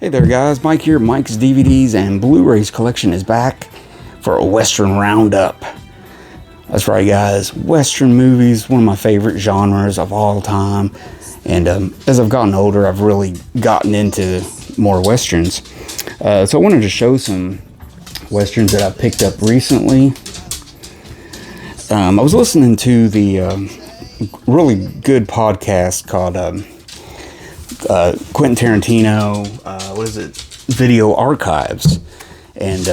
Hey there guys, Mike here. Mike's DVDs and Blu-rays collection is back for a Western Roundup. That's right guys, Western movies, one of my favorite genres of all time. And as I've gotten older, I've really gotten into more Westerns. So I wanted to show some Westerns that I picked up recently. I was listening to the really good podcast called Quentin Tarantino, Video Archives, and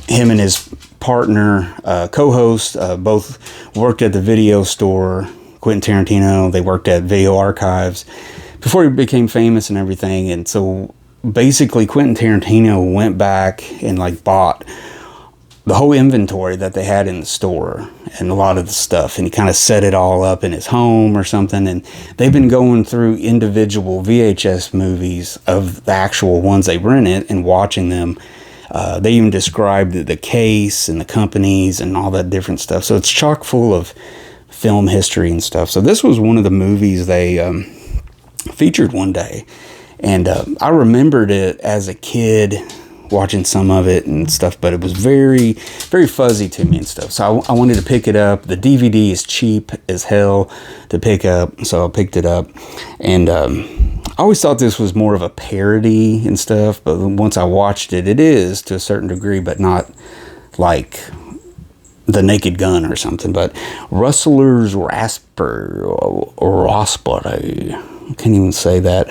him and his partner, co-host, both worked at the video store. Quentin Tarantino, they worked at Video Archives before he became famous and everything. And so basically Quentin Tarantino went back and bought the whole inventory that they had in the store and a lot of the stuff, and he kind of set it all up in his home or something. And they've been going through individual VHS movies of the actual ones they rented and watching them. They even described the case and the companies and all that different stuff. So it's chock full of film history and stuff. So this was one of the movies they featured one day, and I remembered it as a kid watching some of it and stuff, but it was very, very fuzzy to me and stuff. So I wanted to pick it up. The DVD is cheap as hell to pick up, so I picked it up. And I always thought this was more of a parody and stuff, but once I watched it, it is to a certain degree, but not like The Naked Gun or something. But Rustler's Raspberry, I can't even say that.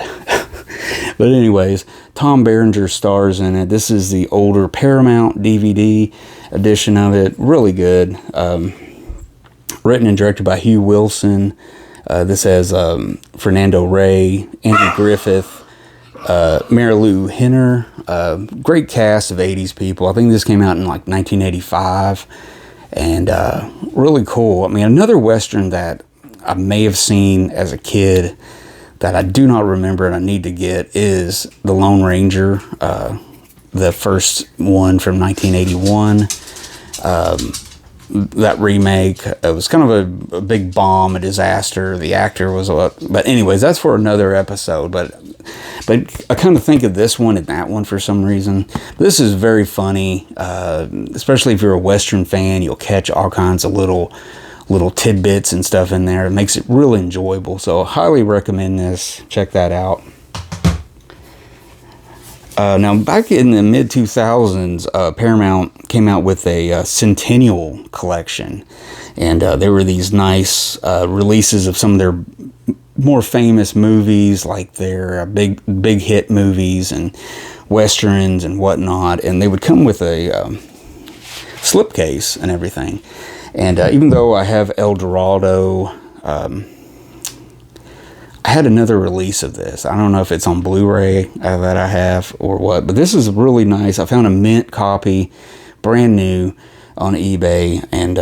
But anyways, Tom Berenger stars in it. This is the older Paramount DVD edition of it. Really good. Written and directed by Hugh Wilson. This has Fernando Rey, Andy Griffith, Marilu Henner. Great cast of 80s people. I think this came out in 1985. And really cool. I mean, another Western that I may have seen as a kid that I do not remember and I need to get is The Lone Ranger, the first one from 1981. That remake, it was kind of a big bomb, a disaster. The actor was but anyways, that's for another episode. But I kind of think of this one and that one for some reason. This is very funny, especially if you're a Western fan. You'll catch all kinds of little tidbits and stuff in there. It makes it really enjoyable. So I highly recommend this. Check that out. Now, back in the mid-2000s, Paramount came out with a Centennial collection. And there were these nice releases of some of their more famous movies, like their big hit movies and Westerns and whatnot. And they would come with a slipcase and everything. And even though I have El Dorado, I had another release of this. I don't know if it's on Blu-ray that I have or what, but this is really nice. I found a mint copy, brand new, on eBay, and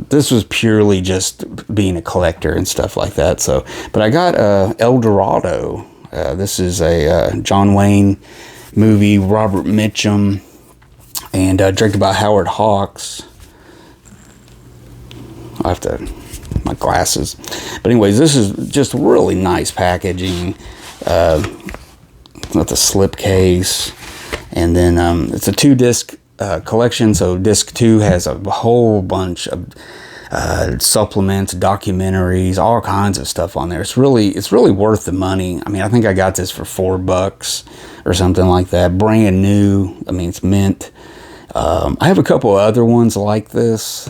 this was purely just being a collector and stuff like that. So, but I got El Dorado. This is a John Wayne movie, Robert Mitchum, and directed by Howard Hawks. I have to, my glasses. But anyways, this is just really nice packaging. With a slipcase. And then it's a 2-disc collection. So disc 2 has a whole bunch of supplements, documentaries, all kinds of stuff on there. It's really worth the money. I mean, I think I got this for $4 or something like that. Brand new. I mean, it's mint. I have a couple of other ones like this,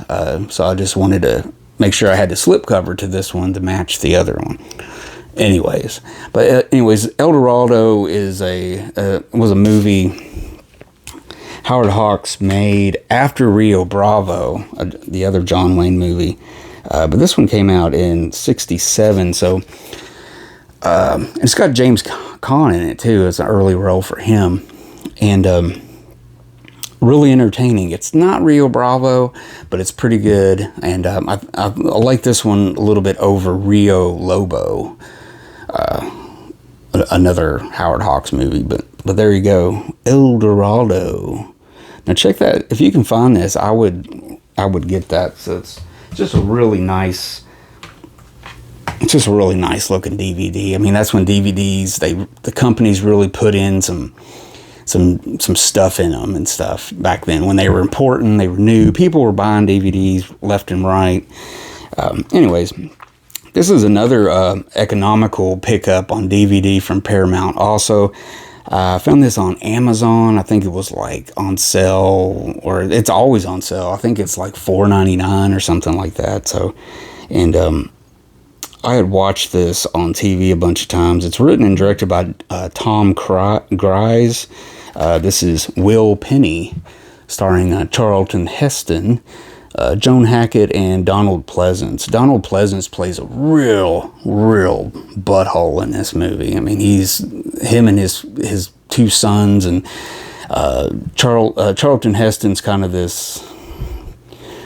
so I just wanted to make sure I had the slipcover to this one to match the other one. Anyways, El Dorado is was a movie Howard Hawks made after Rio Bravo, the other John Wayne movie, but this one came out in '67. So it's got James Caan in it too. It's an early role for him, and really entertaining. It's not Rio Bravo, but it's pretty good. And I like this one a little bit over Rio Lobo, another Howard Hawks movie. But there you go, El Dorado. Now check that. If you can find this, I would get that. So it's just a really nice it's just a really nice looking DVD. I mean, that's when DVDs, the companies really put in some stuff in them and stuff back then. When they were important, they were new. People were buying DVDs left and right. Anyways, this is another economical pickup on DVD from Paramount. Also, I found this on Amazon. I think it was like on sale, or it's always on sale. I think it's like $4.99 or something like that. So, and I had watched this on TV a bunch of times. It's written and directed by Tom Grise. This is Will Penny, starring Charlton Heston, Joan Hackett, and Donald Pleasance. Donald Pleasance plays a real butthole in this movie. I mean, him and his two sons, and Charlton Heston's kind of this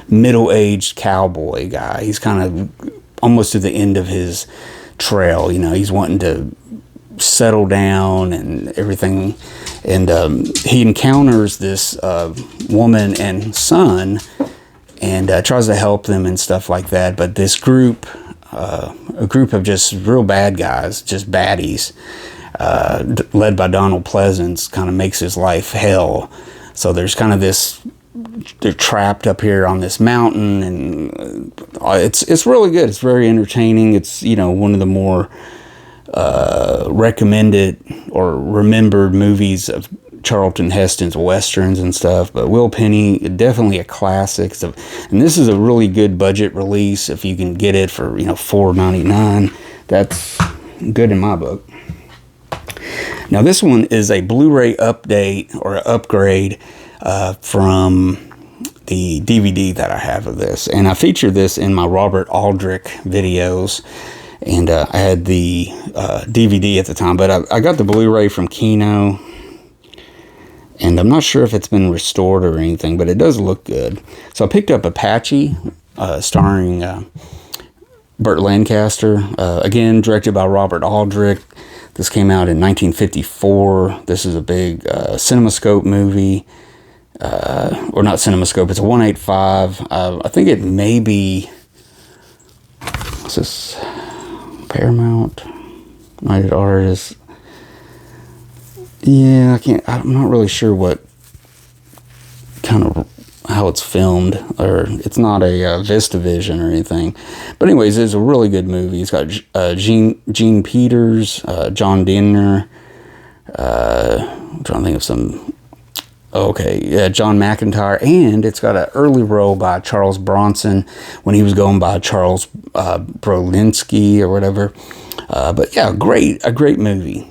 middle-aged cowboy guy. He's kind of almost to the end of his trail. You know, he's wanting to settle down and everything. And he encounters this woman and son, and tries to help them and stuff like that. But this group, a group of just real bad guys, just baddies, led by Donald Pleasance, kind of makes his life hell. So there's kind of this, they're trapped up here on this mountain, and it's really good. It's very entertaining. It's, you know, one of the more recommended or remembered movies of Charlton Heston's westerns and stuff. But Will Penny, definitely a classic. So, and this is a really good budget release. If you can get it for, you know, $4.99, that's good in my book. Now this one is a Blu-ray update or upgrade from the DVD that I have of this, and I feature this in my Robert Aldrich videos. And I had the DVD at the time, but I got the Blu-ray from Kino, and I'm not sure if it's been restored or anything, but it does look good. So I picked up Apache, starring Burt Lancaster, again directed by Robert Aldrich. This came out in 1954. This is a big CinemaScope movie, or not CinemaScope, it's a 185. I think it may be, what's this? Paramount, United Artists. Yeah, I'm not really sure what kind of, how it's filmed, or it's not a VistaVision or anything. But anyways, it's a really good movie. It's got Gene Peters, John Denner, I'm trying to think of some, John McIntyre, and it's got an early role by Charles Bronson when he was going by Charles Brolinsky or whatever. But yeah, a great movie,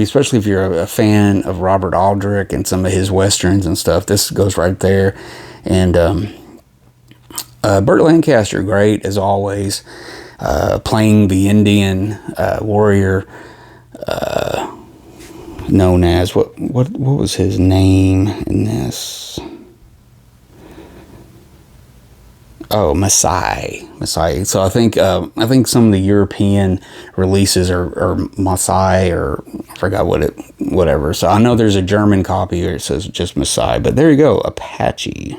especially if you're a fan of Robert Aldrich and some of his westerns and stuff. This goes right there. And Burt Lancaster, great as always, playing the Indian warrior, known as what was his name in this? Oh, Masai. So I think some of the European releases are Masai, or I forgot whatever. So I know there's a German copy where it says just Masai, but there you go, Apache.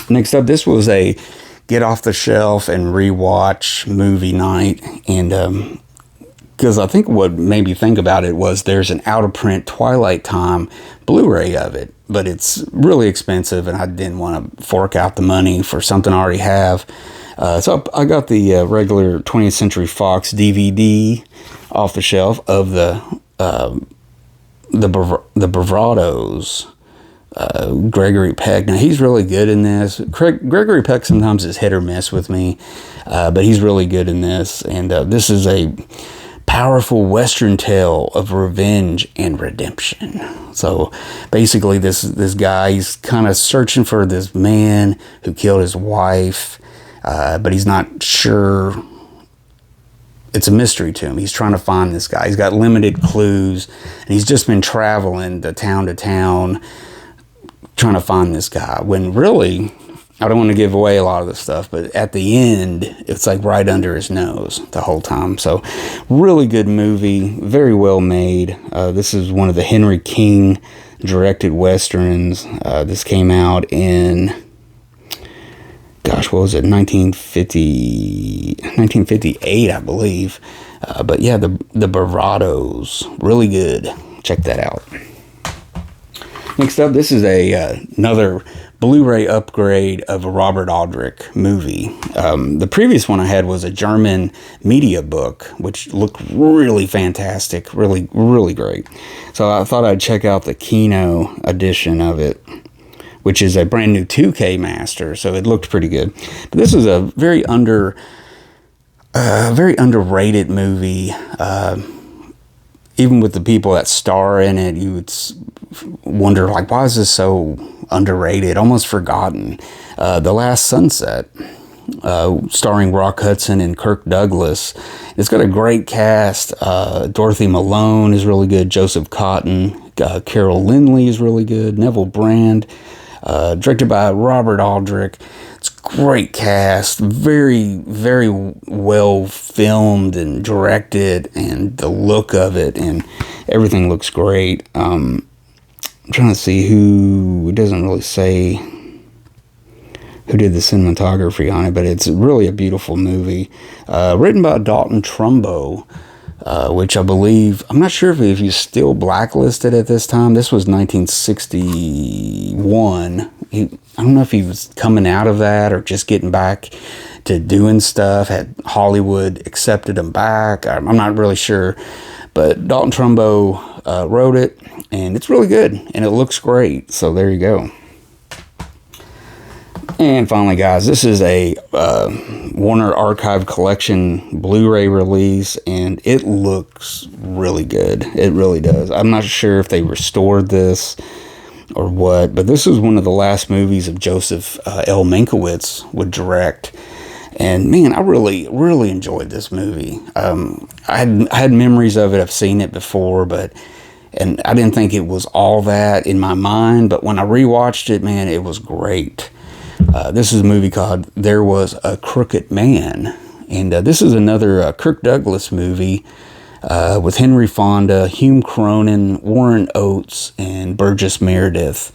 Next up, this was a get off the shelf and rewatch movie night, and because I think what made me think about it was there's an out-of-print Twilight Time Blu-ray of it, but it's really expensive, and I didn't want to fork out the money for something I already have. So I got the regular 20th Century Fox DVD off the shelf of the Bravados. Gregory Peck. Now, he's really good in this. Gregory Peck sometimes is hit or miss with me, but he's really good in this. And this is a powerful Western tale of revenge and redemption. So basically this guy, he's kind of searching for this man who killed his wife, but he's not sure. It's a mystery to him. He's trying to find this guy. He's got limited clues, and he's just been traveling to town trying to find this guy, when really, I don't want to give away a lot of the stuff, but at the end, it's like right under his nose the whole time. So really good movie, very well made. This is one of the Henry King directed westerns. This came out in, gosh, what was it, 1958, I believe. But yeah, the Bravados, really good. Check that out. Next up, this is another Blu-ray upgrade of a Robert Aldrich movie. The previous one I had was a German media book, which looked really fantastic, really, really great. So I thought I'd check out the Kino edition of it, which is a brand new 2K master, so it looked pretty good. But this is a very underrated movie. Even with the people that star in it, you would wonder, like, why is this so underrated, almost forgotten? The Last Sunset, starring Rock Hudson and Kirk Douglas. It's got a great cast. Dorothy Malone is really good. Joseph Cotton. Carol Lindley is really good. Neville Brand. Directed by Robert Aldrich. It's great cast, very, very well filmed and directed, and the look of it and everything looks great. I'm trying to see who, it doesn't really say who did the cinematography on it, but it's really a beautiful movie. Written by Dalton Trumbo, which I believe, I'm not sure if he's still blacklisted at this time. This was 1961. I don't know if he was coming out of that or just getting back to doing stuff. Had Hollywood accepted him back? I'm not really sure. But Dalton Trumbo wrote it, and it's really good, and it looks great. So there you go. And finally, guys, this is a Warner Archive Collection Blu-ray release, and it looks really good. It really does. I'm not sure if they restored this or what, but this is one of the last movies of Joseph L. Mankiewicz would direct. And man, I really, really enjoyed this movie. I had memories of it. I've seen it before, and I didn't think it was all that in my mind. But when I rewatched it, man, it was great. This is a movie called There Was a Crooked Man. And this is another Kirk Douglas movie with Henry Fonda, Hume Cronin, Warren Oates, and Burgess Meredith.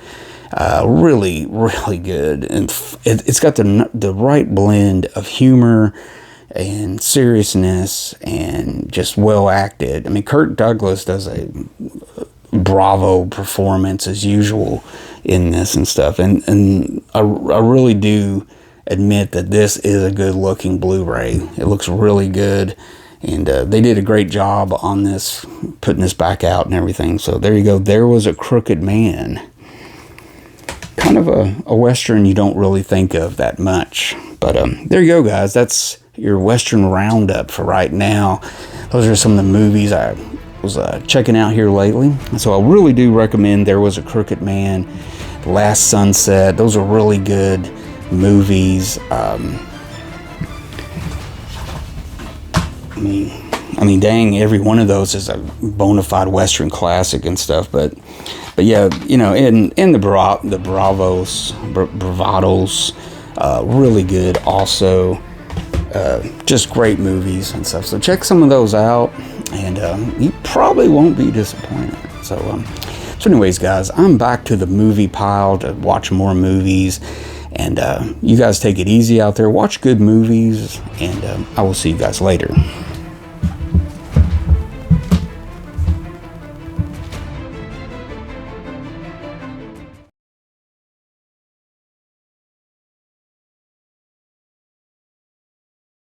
Really, really good. And it's got the right blend of humor and seriousness and just well acted. I mean, Kirk Douglas does a bravo performance as usual in this and stuff. And I really do admit that this is a good looking Blu-ray. It looks really good. And they did a great job on this, putting this back out and everything. So there you go. There Was a Crooked Man. Kind of a Western you don't really think of that much. But there you go, guys. That's your Western Roundup for right now. Those are some of the movies I was checking out here lately. So I really do recommend There Was a Crooked Man, The Last Sunset. Those are really good movies. I mean, dang, every one of those is a bona fide Western classic and stuff. But yeah, you know, in the Bravados, really good. Also, just great movies and stuff. So check some of those out, and you probably won't be disappointed. So anyways, guys, I'm back to the movie pile to watch more movies. And you guys take it easy out there. Watch good movies, and I will see you guys later.